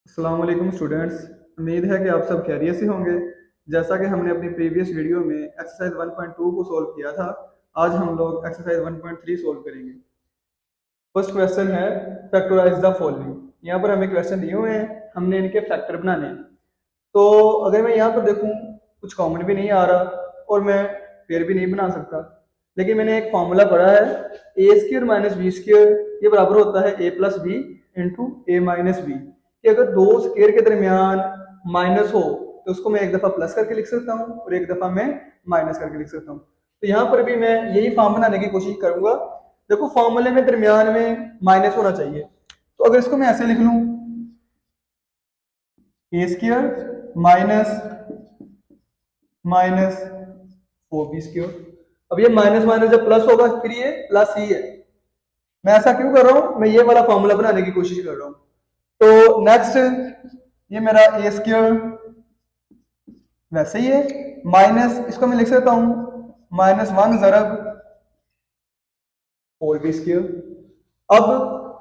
अस्सलाम वालेकुम स्टूडेंट्स। उम्मीद है कि आप सब खैरियत से होंगे। जैसा कि हमने अपनी प्रीवियस वीडियो में एक्सरसाइज 1.2 को सॉल्व किया था, आज हम लोग एक्सरसाइज 1.3 सॉल्व करेंगे। फर्स्ट क्वेश्चन है फैक्टराइज द फॉलोइंग। यहाँ पर हमें क्वेश्चन दिए हुए हैं, हमने इनके फैक्टर बनाने हैं। तो अगर मैं यहाँ पर देखूँ कुछ कॉमन भी नहीं आ रहा और मैं फिर भी नहीं बना सकता, लेकिन मैंने एक फॉर्मूला पढ़ा है ए स्क्र माइनस बी स्क्र ये बराबर होता है ए प्लस बी इंटू ए माइनस बी। कि अगर दो स्क्र के दरमियान माइनस हो तो उसको मैं एक दफा प्लस करके लिख सकता हूँ और एक दफा मैं माइनस करके लिख सकता हूँ। तो यहाँ पर भी मैं यही फॉर्म बनाने की कोशिश करूंगा। देखो फॉर्मूले में दरमियान में माइनस होना चाहिए, तो अगर इसको मैं ऐसे लिख लूं a square minus minus four b square. अब ये माइनस माइनस जब प्लस होगा फिर ये प्लस ही है। मैं ऐसा क्यों कर रहा हूं, मैं ये वाला फॉर्मूला बनाने की कोशिश कर रहा हूं। तो नेक्स्ट ये मेरा ए स्क्र वैसे ही है, माइनस इसको मैं लिख सकता हूं माइनस वन ज़रब फोर बी स्क्र। अब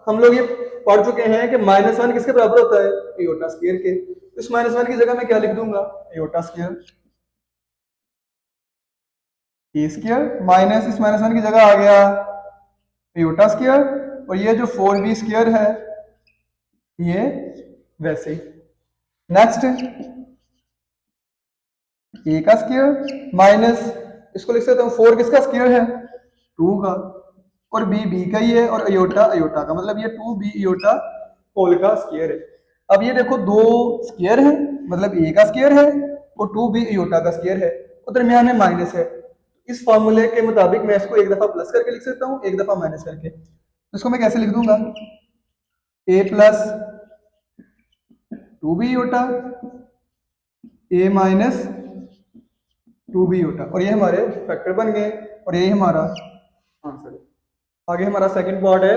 हम लोग ये पढ़ चुके हैं कि माइनस वन किसके बराबर होता है, एयोटा स्क्वायर के। इस माइनस वन की जगह मैं क्या लिख दूंगा, एयोटा स्क्वायर। ए स्क्वायर माइनस इस माइनस वन की जगह आ गया एयोटा स्क्वायर, और ये जो फोर बी स्क्वायर है ये वैसे ही। नेक्स्ट ए का स्क्वायर माइनस इसको लिख सकता हूँ फोर किसका स्क्वायर है, टू का, और बी का ही है, और अयोटा अयोटा का, मतलब ये टू बी अयोटा होल का स्क्वायर है। अब ये देखो दो स्क्वायर है, मतलब ए का स्क्वायर है और टू बी अयोटा का स्क्वायर है, और दरमियान में माइनस है। इस फॉर्मूले के मुताबिक मैं इसको एक दफा प्लस करके लिख सकता हूँ, एक दफा माइनस करके। तो इसको मैं कैसे लिख दूंगा, ए plus to be aorta A minus to be aorta, और ये हमारे फैक्टर बन गए और ये हमारा आंसर है। आगे हमारा सेकंड पार्ट है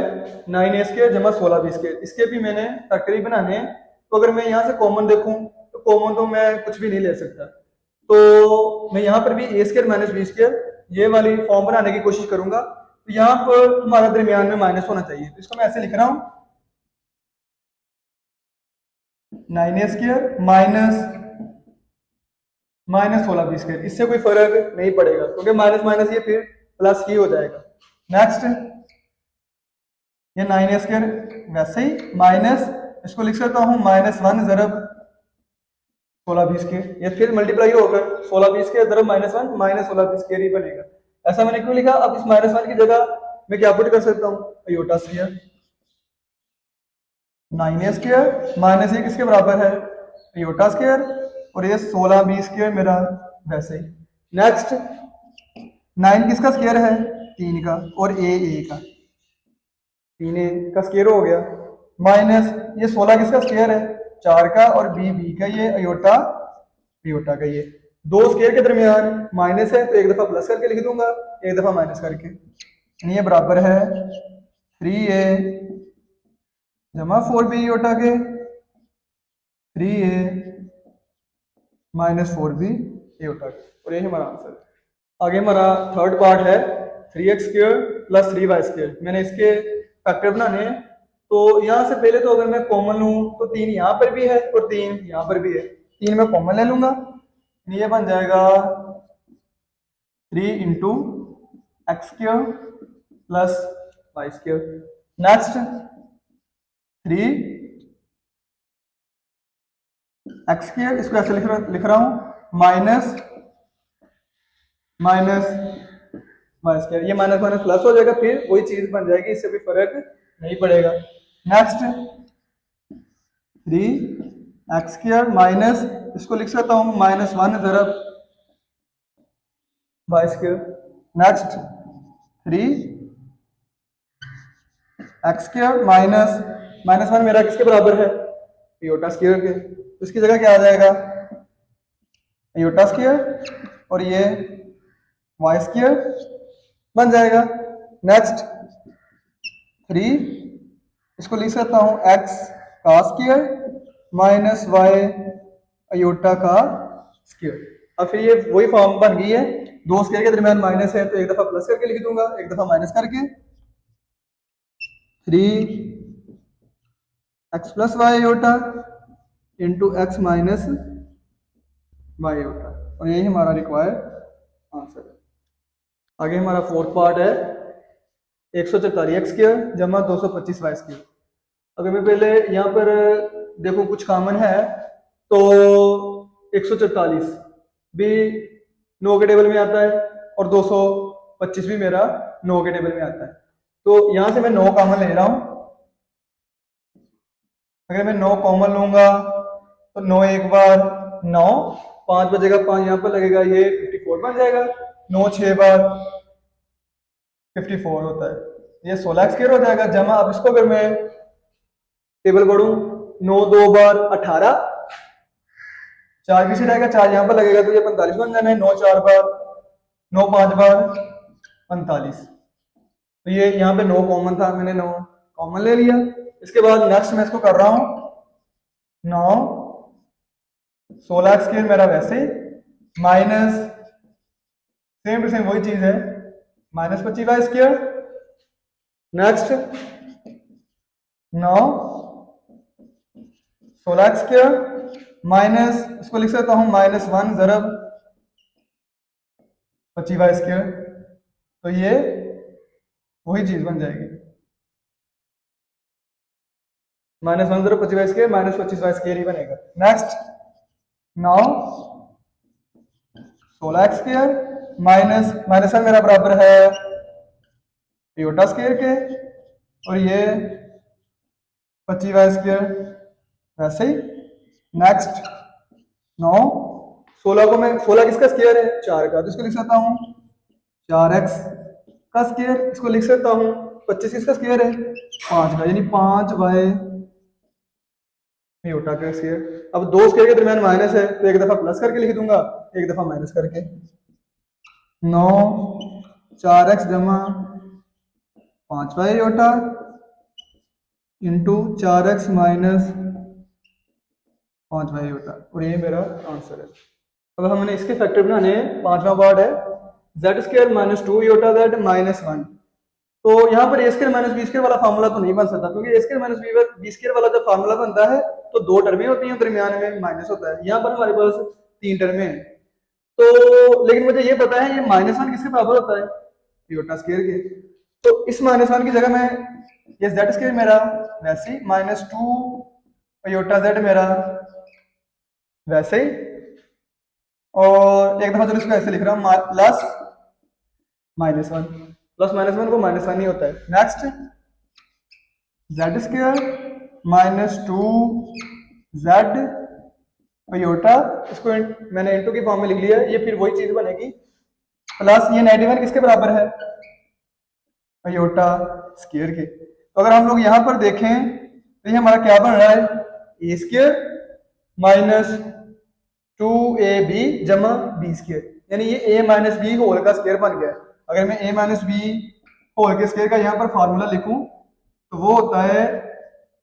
9a स्क्वायर जमा 16b स्क्वायर। इसके भी मैंने फैक्टर ही बनाने हैं। तो अगर मैं यहाँ से कॉमन देखूं तो कॉमन तो मैं कुछ भी नहीं ले सकता, तो मैं यहाँ पर भी ए स्क्वायर माइनस बी स्क्वायर ये वाली फॉर्म बनाने की कोशिश करूंगा। तो यहाँ पर हमारा दरमियान में माइनस होना चाहिए, तो इसको मैं ऐसे लिख रहा हूँ 9a square minus minus 16b square. इससे कोई फर्क नहीं पड़ेगा क्योंकि माइनस माइनस ये फिर प्लस ही हो जाएगा। नेक्स्ट ये 9a स्क्वायर वैसे ही माइनस इसको लिख सकता हूँ माइनस वन ज़रब 16b स्क्वायर, ये फिर मल्टीप्लाई होगा 16b स्क्वायर ज़रब minus one minus 16b square ही बनेगा। ऐसा मैंने क्यों लिखा, अब इस माइनस वन की जगह मैं क्या पुट कर सकता हूँ, aorta square. 9a square minus ये किसके बराबर है, अयोटा स्क्वायर, और ये 16b स्क्वायर मेरा वैसे ही। नेक्स्ट 9 किसका स्क्वायर है, 3 का, और ए का, 3a का स्क्वायर हो गया, माइनस ये 16 किसका स्क्वायर है, 4 का, और बी का, ये अयोटा अयोटा का। ये दो स्क्वायर के दरमियान माइनस है तो एक दफा प्लस करके लिख दूंगा, एक दफा माइनस करके। ये बराबर है 3a जमा 4b अयोटा के, 3a माइनस 4b अयोटा के, और यही हमारा आंसर है। आगे हमारा थर्ड पार्ट है 3x square plus 3y square. मैंने इसके फैक्टर बनाने हैं। तो यहाँ से पहले तो अगर मैं कॉमन लूँ तो 3 यहाँ पर भी है और 3 यहाँ पर भी है, 3 मैं कॉमन ले लूंगा, ये बन जाएगा 3 into x square plus y square. Next 3 x square, इसको ऐसे लिख रहा हूँ माइनस माइनस वाई स्क्वायर, ये माइनस माइनस प्लस हो जाएगा, फिर वही चीज बन जाएगी, इससे भी फर्क नहीं पड़ेगा। नेक्स्ट 3 एक्स स्क्वायर माइनस इसको लिख सकता हूँ माइनस वन ज़रब y square. Next 3 x square minus minus one मेरा किसके बराबर है, अयोटा स्क्वायर के, तो इसकी जगह क्या आ जाएगा, अयोटा स्क्वायर, और ये वाई स्क्वायर बन जाएगा। नेक्स्ट 3 इसको लिख सकता हूँ एक्स का स्क्वायर माइनस वाई अयोटा का स्क्वायर। अब फिर ये वही फॉर्म बन गई है, दो स्क्वायर के दरमियान माइनस है तो एक दफा प्लस करके लिख दूंगा, एक दफा माइनस करके। 3 x plus y iota into x minus y होता है, और यही हमारा रिक्वायर्ड आंसर है। आगे हमारा फोर्थ पार्ट है 144 एक्स स्क्वायर जमा 225 वाई स्क्वायर। अगर मैं पहले यहाँ पर देखो कुछ कॉमन है तो 144 भी 9 के टेबल में आता है और 225 भी मेरा 9 के टेबल में आता है। तो यहाँ से मैं 9 कॉमन ले रहा हूँ। अगर मैं 9 कॉमन लूंगा तो 9 एक बार 9, 5 बजेगा, 5 यहाँ पर लगेगा, ये 54 बन जाएगा। 9 6 बार 54 होता है, ये 16 स्क्वायर हो जाएगा। जमा अब इसको अगर मैं टेबल पढ़ू, 9 2 बार 18, 4 पीछे रहेगा, 4 यहाँ पर लगेगा तो ये 45 बन जाना है। 9 4 बार 9 5 बार 45, तो ये यहाँ पे 9 कॉमन था, मैंने 9 कॉमन ले लिया। इसके बाद नेक्स्ट मैं इसको कर रहा हूं 9 16 स्क्वायर मेरा वैसे माइनस सेम टू सेम वही चीज है minus 25 square. Next 9 16 square minus, इसको लिख सकता हूं माइनस 1 ज़रब 25 स्क्वायर, तो ये वही चीज बन जाएगी माइनस 1 ज़रब 25 स्क्वायर माइनस 25 स्क्वायर ही बनेगा। नेक्स्ट 9 16 स्क्वायर माइनस माइनस 1 मेरा बराबर है आयोटा स्क्वायर के, और ये 25 स्क्वायर वैसे ही। नेक्स्ट 9 16 को मैं 16 किसका स्क्वायर है 4 का, तो इसको लिख सकता हूँ 4x का स्क्वायर। इसको लिख सकता हूँ 25 किसका स्क्वायर है 5 का, यानी 5y आयोटा का स्क्वायर। अब दो स्क्वायर के दरमियान माइनस है तो एक दफा प्लस करके लिख दूंगा, एक दफा माइनस करके। 9 4x जमा 5y iota into 4x minus 5y iota, और ये मेरा आंसर है। अब हमने इसके फैक्टर बनाने हैं। 5वां पार्ट है z square minus 2 iota z minus 1। तो यहाँ पर a square minus b square वाला फार्मूला तो नहीं बन सकता, क्योंकि a square minus b square वाला जब फार्मूला बनता है तो 2 टर्में होती हैं, दरमियान में माइनस होता है। यहाँ पर हमारे पास 3 टर्में हैं, तो लेकिन मुझे ये पता है ये माइनस 1 किसके बराबर होता है आयोटा स्क्वायर के, तो इस माइनस 1 की जगह मैं ये z स्क्वायर मेरा वैसे ही माइनस 2 आयोटा z मेरा वैसे ही, और एक दफा चलो इसको ऐसे लिख रहा हूँ प्लस माइनस 1, प्लस माइनस 1 को माइनस 1 ही होता है। Next z square minus 2 z iota, इसको मैंने इंटू की फॉर्म में लिख लिया, ये फिर वही चीज बनेगी प्लस ये -1 किसके बराबर है आयोटा स्क्वायर के। तो अगर हम लोग यहाँ पर देखें तो ये हमारा क्या बन रहा है ए स्क्वायर माइनस 2ab जमा b स्क्वायर, यानी ये a माइनस बी होल का स्क्वायर बन गया है। अगर मैं a माइनस बी होल के स्क्वायर का यहाँ पर फार्मूला लिखूं तो वो होता है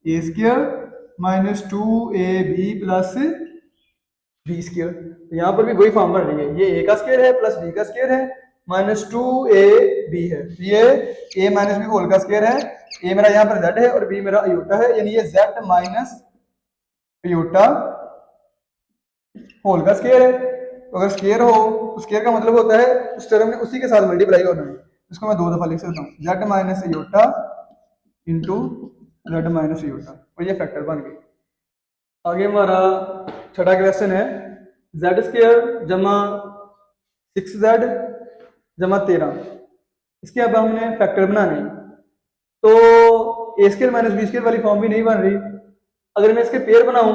a square minus 2ab plus b square. तो यहाँ पर भी वही फॉर्म बन रही है, ये a का स्क्वायर है प्लस b का स्क्वायर है माइनस 2ab है, तो ये a माइनस बी होल का स्क्वायर है। a मेरा यहाँ पर z है और b मेरा आयोटा है, यानी ये z माइनस आयोटा होल का स्क्वायर है। तो अगर स्क्वायर हो तो स्क्वायर का मतलब होता है उस टर्म में उसी के साथ मल्टीप्लाई होना है। इसको मैं 2 दफा लिख सकता हूँ z minus iota into z minus iota, और ये फैक्टर बन गई। आगे हमारा छठा क्वेश्चन है z स्क्वायर जमा 6z जमा 13। इसके अब हमने फैक्टर बनाने हैं, तो a square minus B square वाली फॉर्म भी नहीं बन रही। अगर मैं इसके पेयर बनाऊं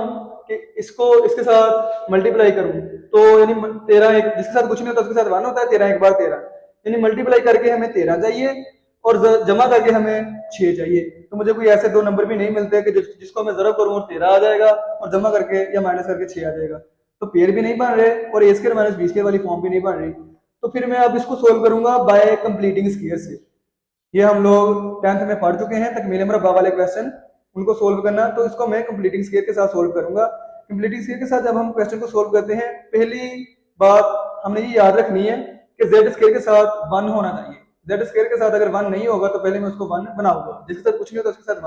कि इसको इसके साथ मल्टीप्लाई करूं तो यानी 13 एक जिसके साथ कुछ नहीं होता उसके साथ 1 होता है, 13 एक बार 13, यानी मल्टीप्लाई करके हमें 13 चाहिए और जमा करके हमें 6 चाहिए। तो मुझे कोई ऐसे दो नंबर भी नहीं मिलते कि जिसको मैं ज़रब करूं और 13 आ जाएगा और जमा करके या माइनस करके 6 आ जाएगा। तो पेयर भी नहीं बन रहे और ए स्क्वायर माइनस बी स्क्वायर वाली फॉर्म भी नहीं बन रही। तो फिर मैं अब इसको सोल्व करूंगा बाय कंप्लीटिंग स्क्वायर से। ये हम लोग 10th में पढ़ चुके हैं तकमील मुरब्बा वाले क्वेश्चन, उनको सोल्व करना, तो इसको मैं कंप्लीटिंग स्क्वायर के साथ सोल्व करूंगा। कंप्लीटिंग स्क्वायर के साथ जब हम क्वेश्चन को सोल्व करते हैं, पहली बात हमने ये याद रखनी है कि जेड स्क्वायर के साथ 1 होना चाहिए। जेड स्क्वायर के साथ अगर 1 नहीं होगा तो पहले मैं उसको 1 बनाऊंगा, जिसके साथ कुछ नहीं होता उसके साथ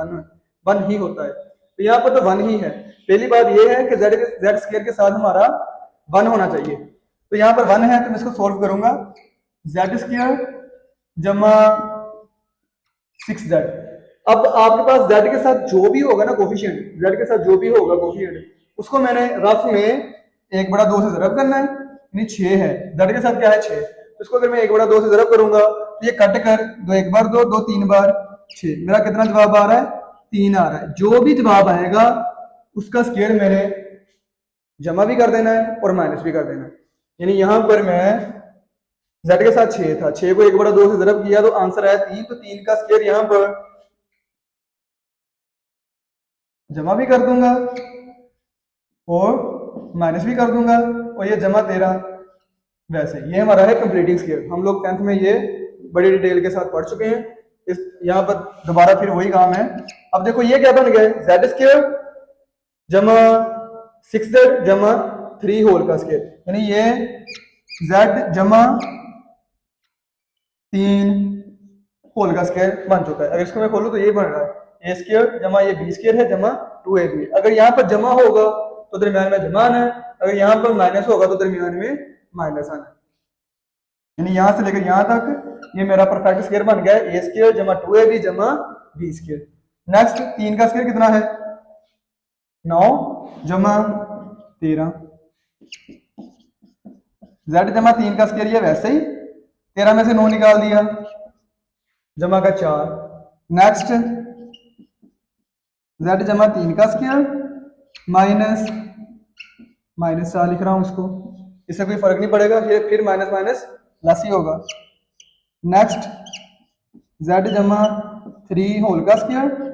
1 ही होता है। तो यहाँ पर तो 1 ही है। पहली बात ये है कि जेड स्क्वायर के साथ हमारा 1 होना चाहिए, तो यहाँ पर 1 है तो मैं इसको सोल्व करूंगा। जेड स्क्वायर जमा 6z। अब आपके पास z के साथ जो भी होगा ना कोफिशिएंट, z के साथ जो भी होगा कोफिशिएंट, उसको मैंने रफ में 1/2 से ज़रब करना है, यानी 6 है, z के साथ क्या है 6, तो इसको अगर मैं 1/2 से ज़रब करूंगा तो ये कट कर 2 1 बार 2 2 3 बार 6, मेरा कितना जवाब आ रहा है 3 आ रहा है। जो भी जवाब आएगा उसका स्क्वायर मैंने जमा भी कर देना है और माइनस भी कर देना है। यानी यहां पर मैं z के साथ 6 था, 6 को 1/2 से ज़रब किया तो आंसर आया 3, तो 3 का स्क्वायर यहां पर जमा भी कर दूंगा और माइनस भी कर दूंगा, और ये जमा 13 वैसे। ये हमारा है कंप्लीटिंग स्क्वायर। हम लोग 10th में ये बड़ी डिटेल के साथ पढ़ चुके हैं, इस यहाँ पर दोबारा फिर वही काम है। अब देखो ये क्या बन गया, जेड स्क्वायर जमा 6z जमा 3 होल का स्क्वायर, यानी ये z जमा 3 होल का स्क्वायर बन चुका है। अगर इसको मैं खोलूं तो ये बन रहा है a स्क्वायर जमा ये b स्क्वायर है जमा 2ab। अगर यहाँ पर जमा होगा तो दरमियान में जमा आना है, अगर यहाँ पर माइनस होगा तो दरमियान में माइनस आना है। यानी यहां से लेकर यहां तक ये मेरा परफेक्ट स्क्वायर बन गया है a स्क्वायर जमा 2ab जमा b स्क्वायर। नेक्स्ट 3 का स्क्वायर कितना है 9 जमा 13, z जमा 3 का स्क्वायर ये वैसे ही 13 में से 9 निकाल दिया जमा का 4। नेक्स्ट z जमा 3 का स्क्वायर माइनस 4 लिख रहा हूं इसको, इससे कोई फर्क नहीं पड़ेगा, फिर माइनस माइनस प्लस ही होगा। नेक्स्ट z जमा 3 होल का स्क्वायर,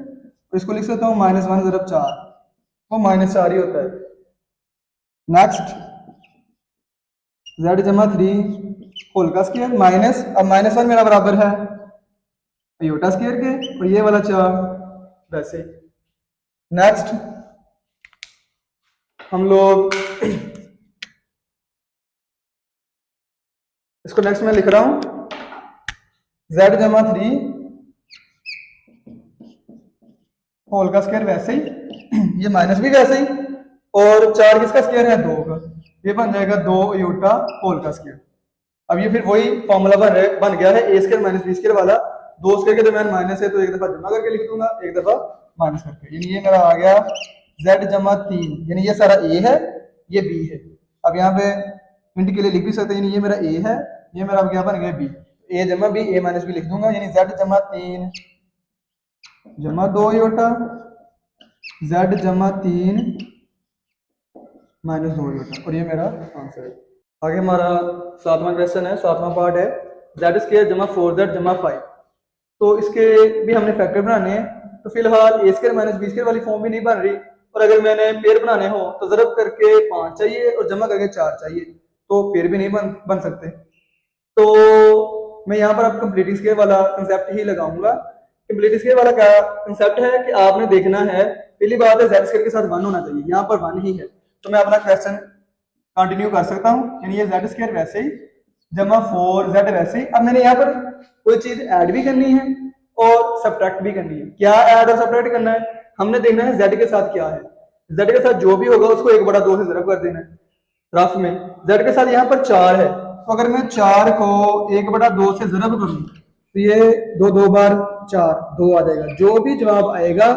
इसको लिख सकता हूँ -1 ज़रब 4, वो -4 ही होता है। नेक्स्ट z जमा 3 होल का स्क्वायर माइनस, अब -1 मेरा बराबर है आयोटा स्क्वायर के, और ये वाला 4 वैसे। नेक्स्ट हम लोग इसको नेक्स्ट में लिख रहा हूं z जमा 3 होल का स्क्वायर वैसे ही, ये माइनस भी वैसे ही, और 4 किसका स्क्वायर है 2 का, ये बन जाएगा 2 आयोटा होल का स्क्वायर। अब ये फिर वही फॉर्मूला बन गया है a square minus b square वाला, 2 स्क्वायर के दरमियान माइनस है तो एक दफा जमा करके लिख दूंगा, एक दफा माइनस करके। यानी ये मेरा आ गया z जमा 3, यानी ये सारा a है ये b है। अब यहाँ पे इंट के लिए लिख भी सकते हैं, यानी ये मेरा a है, ये मेरा अब क्या बन गया b, a जमा b a माइनस b लिख दूंगा, यानी z जमा 3 जमा 2 आयोटा z जमा 3 माइनस 2 आयोटा, और ये मेरा आंसर है। आगे हमारा 7वां क्वेश्चन है, 7वां पार्ट है z स्क्वायर जमा 4z जमा 5। तो इसके भी हमने फैक्टर बनाने हैं, तो फिलहाल a square minus b square वाली फॉर्म भी नहीं बन रही, और अगर मैंने पेयर बनाने हो तो ज़रब करके 5 चाहिए और जमा करके 4 चाहिए, तो पेयर भी नहीं बन सकते। तो मैं यहाँ पर अब कंप्लीटिंग स्क्वायर वाला कंसेप्ट ही लगाऊंगा। कंप्लीटिंग स्क्वायर वाला क्या कंसेप्ट है कि आपने देखना है, पहली बात है z स्क्वायर के साथ 1 होना चाहिए, यहाँ पर 1 ही है, तो मैं अपना क्वेश्चन कंटिन्यू कर सकता हूँ। यानी ये z स्क्वायर वैसे ही जमा 4z वैसे ही। अब मैंने यहाँ पर कोई चीज ऐड भी करनी है और सब्ट्रैक्ट भी करनी है। क्या ऐड और सब्ट्रैक्ट करना है, हमने देखना है z के साथ क्या है, z के साथ जो भी होगा उसको 1/2 से ज़रब कर देना है रफ में। z के साथ यहाँ पर 4 है, तो अगर मैं 4 को 1/2 से ज़रब करूँ तो ये 2 2 बार 4 2 आ जाएगा। जो भी जवाब आएगा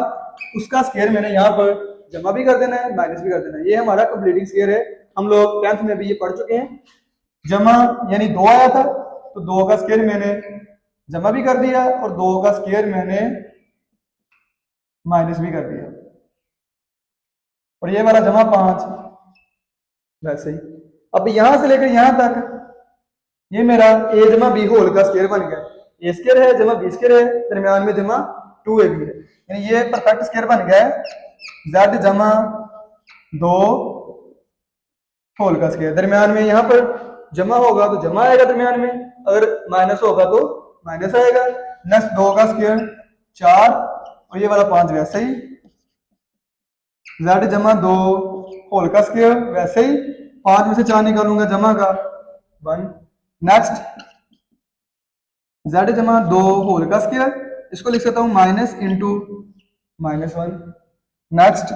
उसका स्क्वायर मैंने यहाँ पर जमा भी कर देना है माइनस भी कर देना है। ये हमारा कंप्लीटिंग स्क्वायर है, हम लोग 10th में भी ये पढ़ चुके हैं। जमा यानी 2 आया था तो 2 का स्क्वायर मैंने जमा भी कर दिया और 2 का स्क्वायर मैंने माइनस भी कर दिया, और ये वाला जमा 5 वैसे ही। अब यहां से लेकर यहां तक ये मेरा a जमा b होल का स्क्वायर बन गया, a स्क्वायर है जमा b स्क्वायर है, दरमियान में जमा 2ab है, यानी ये परफेक्ट स्क्वायर बन गया है z जमा 2 होल का स्क्वायर। दरमियान में यहाँ पर जमा होगा तो जमा आएगा दरमियान में, अगर माइनस होगा तो माइनस आएगा। नेक्स्ट 2 का स्क्वायर 4 और ये वाला 5 वैसे ही, z जमा 2 होल का स्क्वायर वैसे ही, 5 में से 4 निकालूंगा जमा का 1। नेक्स्ट z जमा 2 होल का स्क्वायर, इसको लिख सकता हूं माइनस इंटू -1। नेक्स्ट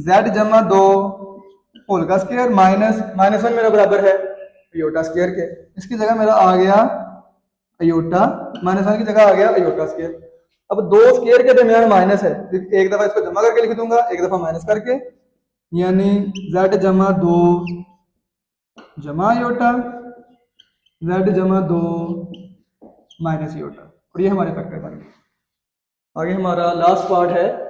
z जमा 2 होल का स्क्वायर माइनस -1 मेरा बराबर है अयोटा स्क्वायर के। इसकी जगह मेरा आ गया अयोटा, -1 की जगह आ गया अयोटा स्क्वायर। अब दो स्क्वायर के दरमियान माइनस है, एक दफा इसको जमा करके लिख दूंगा, एक दफा माइनस करके, यानी z जमा 2 जमा अयोटा, z जमा 2 माइनस अयोटा, और ये हमारे फैक्टर बन गए। आगे हमारा लास्ट पार्ट है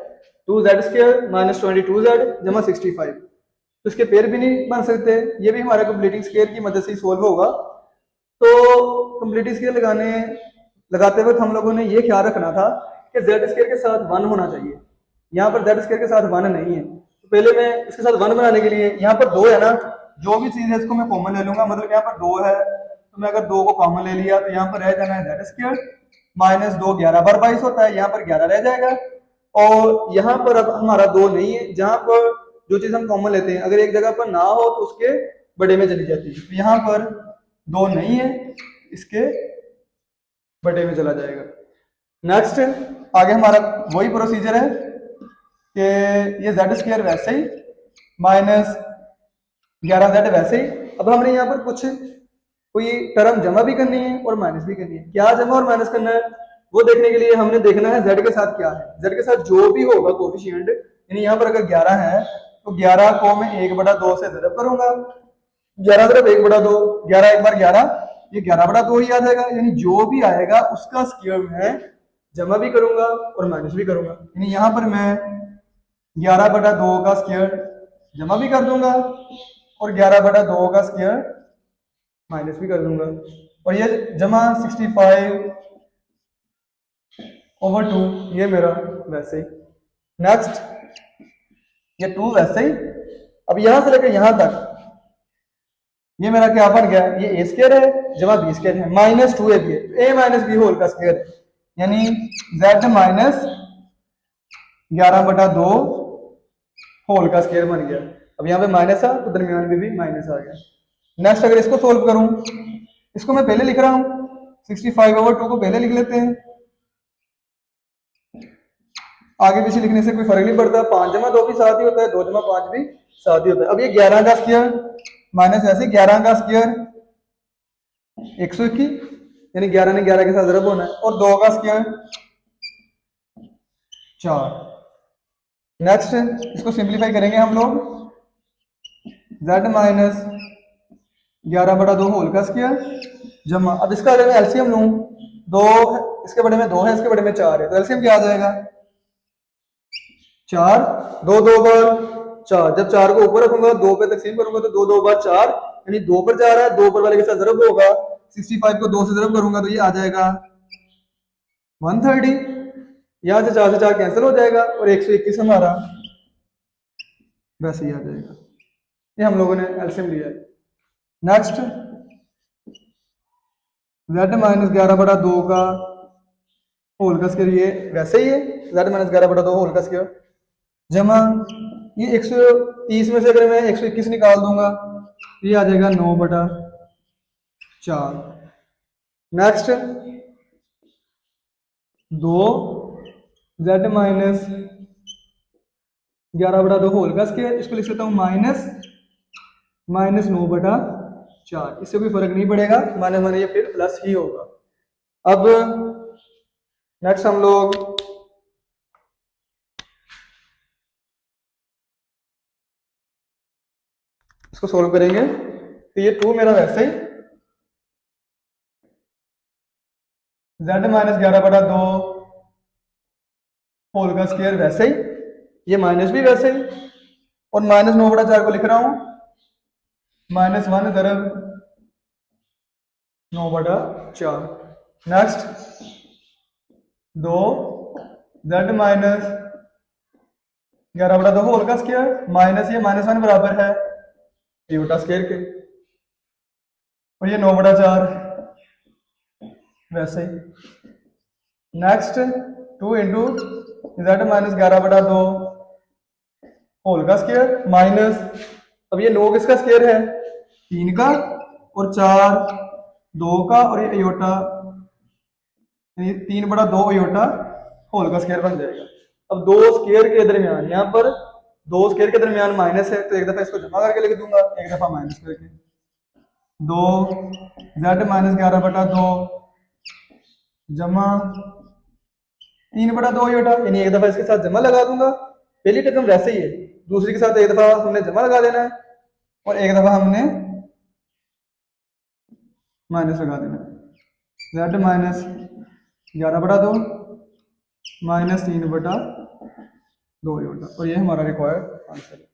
2z² माइनस 22z जमा 65। तो इसके पेयर भी नहीं बन सकते, ये भी हमारा कंप्लीटिंग स्क्वायर की मदद से ही सोल्व होगा। तो कंप्लीटिंग स्क्वायर लगाते वक्त हम लोगों ने ये ख्याल रखना था कि z स्क्वायर के साथ 1 होना चाहिए। यहाँ पर z स्क्वायर के साथ 1 नहीं है, तो पहले मैं इसके साथ 1 बनाने के लिए, यहाँ पर 2 है ना, जो भी चीज है इसको मैं कॉमन ले लूंगा। मतलब यहाँ पर 2 है तो मैं अगर 2 को कॉमन ले लिया तो यहाँ पर रह जाना है z स्क्वायर माइनस 2, 11 बार 22 होता है, यहाँ पर 11 रह जाएगा। और यहाँ पर अब हमारा 2 नहीं है, जहां पर जो चीज हम कॉमन लेते हैं अगर एक जगह पर ना हो तो उसके बड़े में चली जाती है। तो यहाँ पर 2 नहीं है, इसके बड़े में चला जाएगा। नेक्स्ट आगे हमारा वही प्रोसीजर है कि ये z स्क्वायर वैसे ही माइनस 11z वैसे ही। अब हमने यहाँ पर कुछ कोई टर्म जमा भी करनी है और माइनस भी करनी है। क्या जमा और माइनस करना है वो देखने के लिए हमने देखना है z के साथ क्या है। z के साथ जो भी होगा कोफिशिएंट, यानी यहाँ पर अगर 11 है तो 11 को मैं 1/2 से ज़रब करूंगा, 11 ज़रब 1/2, 11 एक बार 11, ये 11/2 ही आ जाएगा। यानी जो भी आएगा उसका स्क्वायर मैं जमा भी करूंगा और माइनस भी करूंगा। यानी यहाँ पर मैं 11/2 का स्क्वायर जमा भी कर दूंगा और 11/2 का स्क्वायर माइनस भी कर दूंगा, और ये जमा 65/2 ये मेरा वैसे ही। नेक्स्ट ये 2 वैसे ही। अब यहां से लेकर यहां तक ये मेरा क्या बन गया, ये a स्क्वायर है जमा b स्क्वायर है माइनस 2ab है, तो a माइनस b होल का स्क्वायर है, यानी z माइनस 11/2 होल का स्क्वायर बन गया। अब यहाँ पे माइनस था तो दरमियान में भी माइनस आ गया। नेक्स्ट अगर इसको सोल्व करूं, इसको मैं पहले लिख रहा हूं, 65/2 को पहले लिख लेते हैं, आगे पीछे लिखने से कोई फर्क नहीं पड़ता। 5 जमा 2 भी साथ ही होता है, 2 जमा 5 भी साथ ही होता है। अब ये 11 का स्क्वायर माइनस ऐसे 11 का स्क्वायर 121, यानी 11 ने 11 के साथ ज़रब होना है, और 2 का स्क्वायर 4। नेक्स्ट इसको सिंप्लीफाई करेंगे हम लोग, z माइनस 11/2 होल का स्क्वायर जमा, अब इसका अगर मैं एलसीएम लूं, 2 इसके बड़े में 2 है, इसके बड़े में 4 है, तो एलसीएम क्या आ जाएगा 4, 2 2 बार 4, जब 4 को ऊपर रखूंगा 2 पे तकसीम करूंगा तो 2 2 बार 4, यानी 2 पर 4 है, 2 पर वाले के साथ ज़रब होगा, 65 को 2 से ज़रब करूंगा तो ये आ जाएगा 130, यहां से 4 से 4 कैंसिल हो जाएगा और 121 हमारा वैसे ही आ जाएगा। ये हम लोगों ने एलसीएम लिया है। नेक्स्ट z माइनस 11/2 का होल का स्क्वायर, ये वैसे ही है z माइनस 11/2 होल का स्क्वायर जमा, ये 130 में से अगर मैं 121 निकाल दूंगा तो ये आ जाएगा 9/4। नेक्स्ट 2 z माइनस 11/2 होल का स्क्वायर, इसको लिख सकता हूँ माइनस 9/4, इससे कोई फर्क नहीं पड़ेगा, माइनस माइनस ये फिर प्लस ही होगा। अब नेक्स्ट हम लोग इसको सोल्व करेंगे, तो ये 2 मेरा वैसे ही, z माइनस 11/2 होल का स्क्वायर वैसे ही, ये माइनस भी वैसे ही, और माइनस 9/4 को लिख रहा हूं -1 ज़रब 9/4। नेक्स्ट 2 z माइनस 11/2 होल का स्क्वायर माइनस ये -1 बराबर है अयोटा स्क्वायर के, और ये 9/4 वैसे ही। Next 2 into z minus 11/2 whole का स्क्वायर माइनस, अब ये 9 किसका स्क्वायर है 3 का, और 4 2 का, और ये अयोटा 3/2 अयोटा होल का स्क्वायर बन जाएगा। अब दो स्केयर के दरमियान, यहाँ पर दो स्केयर के दरमियान माइनस है, तो एक दफा इसको जमा करके लिख दूंगा, एक दफा माइनस करके। 2 z-11/2 जमा 3/2 ही बेटा, यानी एक दफा इसके साथ जमा लगा दूंगा। पहली टर्म वैसे ही है, दूसरी के साथ एक दफा हमने जमा लगा देना है और एक दफा हमने माइनस लगा देना है। z-11/2 -3/2 ये बेटा, और ये हमारा रिक्वायर्ड आंसर है।